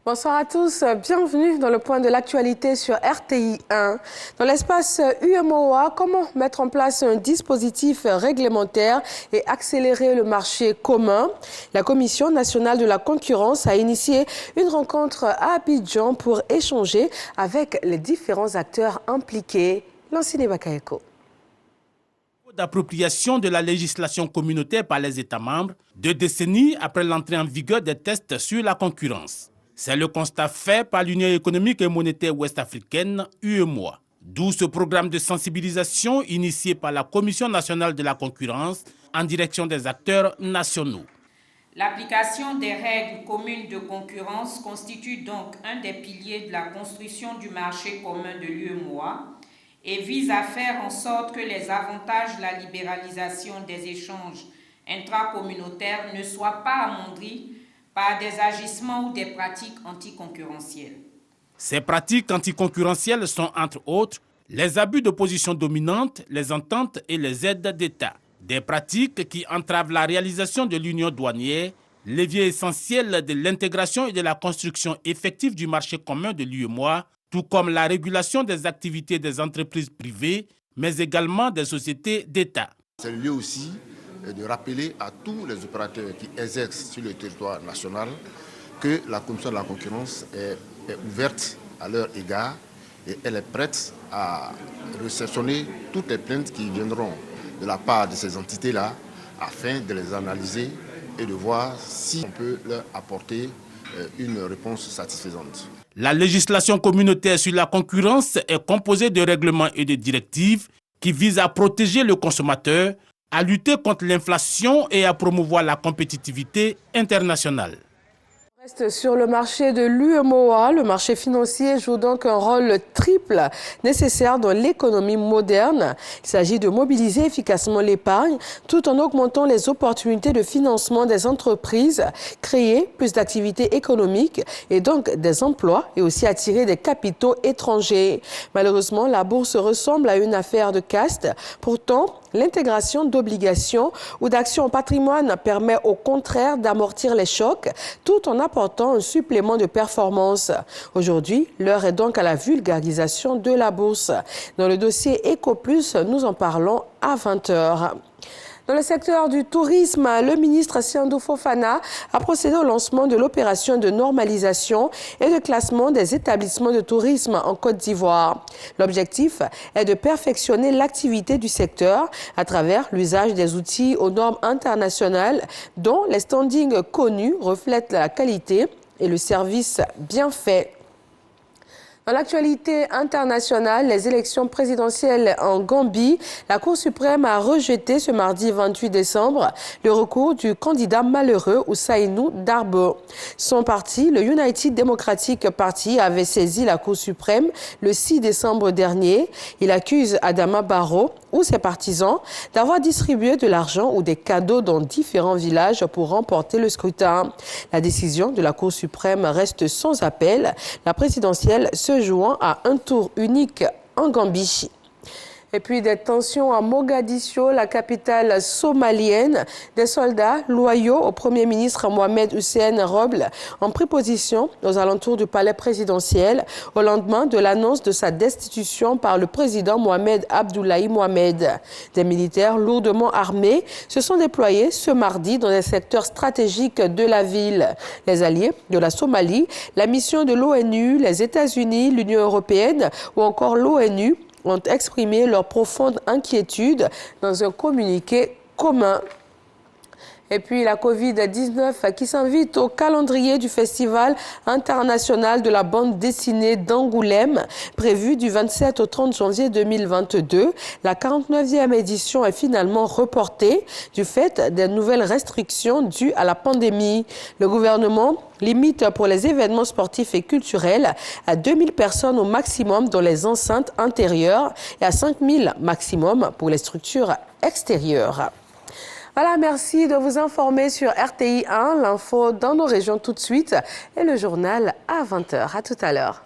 Bonsoir à tous, bienvenue dans le point de l'actualité sur RTI 1. Dans l'espace UEMOA, comment mettre en place un dispositif réglementaire et accélérer le marché commun? La Commission nationale de la concurrence a initié une rencontre à Abidjan pour échanger avec les différents acteurs impliqués. Lancine Bakaeko. D'appropriation de la législation communautaire par les États membres, 2 décennies après l'entrée en vigueur des tests sur la concurrence. C'est le constat fait par l'Union économique et monétaire ouest-africaine, UEMOA. D'où ce programme de sensibilisation initié par la Commission nationale de la concurrence en direction des acteurs nationaux. L'application des règles communes de concurrence constitue donc un des piliers de la construction du marché commun de l'UEMOA et vise à faire en sorte que les avantages de la libéralisation des échanges intracommunautaires ne soient pas amoindris par des agissements ou des pratiques anticoncurrentielles. Ces pratiques anticoncurrentielles sont, entre autres, les abus de position dominante, les ententes et les aides d'État. Des pratiques qui entravent la réalisation de l'union douanière, levier essentiel de l'intégration et de la construction effective du marché commun de l'UEMOA, tout comme la régulation des activités des entreprises privées, mais également des sociétés d'État. C'est le lieu aussi de rappeler à tous les opérateurs qui exercent sur le territoire national que la Commission de la concurrence est ouverte à leur égard et elle est prête à réceptionner toutes les plaintes qui viendront de la part de ces entités-là afin de les analyser et de voir si on peut leur apporter une réponse satisfaisante. La législation communautaire sur la concurrence est composée de règlements et de directives qui visent à protéger le consommateur, à lutter contre l'inflation et à promouvoir la compétitivité internationale. Reste sur le marché de l'UEMOA, le marché financier joue donc un rôle triple nécessaire dans l'économie moderne. Il s'agit de mobiliser efficacement l'épargne tout en augmentant les opportunités de financement des entreprises, créer plus d'activités économiques et donc des emplois et aussi attirer des capitaux étrangers. Malheureusement, la bourse ressemble à une affaire de caste. Pourtant, l'intégration d'obligations ou d'actions en patrimoine permet au contraire d'amortir les chocs tout en apportant un supplément de performance. Aujourd'hui, l'heure est donc à la vulgarisation de la bourse. Dans le dossier EcoPlus, nous en parlons à 20h. Dans le secteur du tourisme, le ministre Siandou Fofana a procédé au lancement de l'opération de normalisation et de classement des établissements de tourisme en Côte d'Ivoire. L'objectif est de perfectionner l'activité du secteur à travers l'usage des outils aux normes internationales dont les standings connus reflètent la qualité et le service bien fait. Dans l'actualité internationale, les élections présidentielles en Gambie, la Cour suprême a rejeté ce mardi 28 décembre le recours du candidat malheureux Ousseynou Darbo. Son parti, le United Democratic Party, avait saisi la Cour suprême le 6 décembre dernier. Il accuse Adama Barrow ou ses partisans d'avoir distribué de l'argent ou des cadeaux dans différents villages pour remporter le scrutin. La décision de la Cour suprême reste sans appel. La présidentielle se jouant à un tour unique en Gambie. Et puis des tensions à Mogadiscio, la capitale somalienne. Des soldats loyaux au Premier ministre Mohamed Hussein Roble en préposition aux alentours du palais présidentiel au lendemain de l'annonce de sa destitution par le président Mohamed Abdoulaye Mohamed. Des militaires lourdement armés se sont déployés ce mardi dans des secteurs stratégiques de la ville. Les alliés de la Somalie, la mission de l'ONU, les États-Unis, l'Union européenne ou encore l'ONU ont exprimé leur profonde inquiétude dans un communiqué commun. Et puis la Covid-19 qui s'invite au calendrier du Festival international de la bande dessinée d'Angoulême, prévu du 27 au 30 janvier 2022. La 49e édition est finalement reportée du fait des nouvelles restrictions dues à la pandémie. Le gouvernement limite pour les événements sportifs et culturels à 2000 personnes au maximum dans les enceintes intérieures et à 5000 maximum pour les structures extérieures. Voilà, merci de vous informer sur RTI 1, l'info dans nos régions tout de suite et le journal à 20h. À tout à l'heure.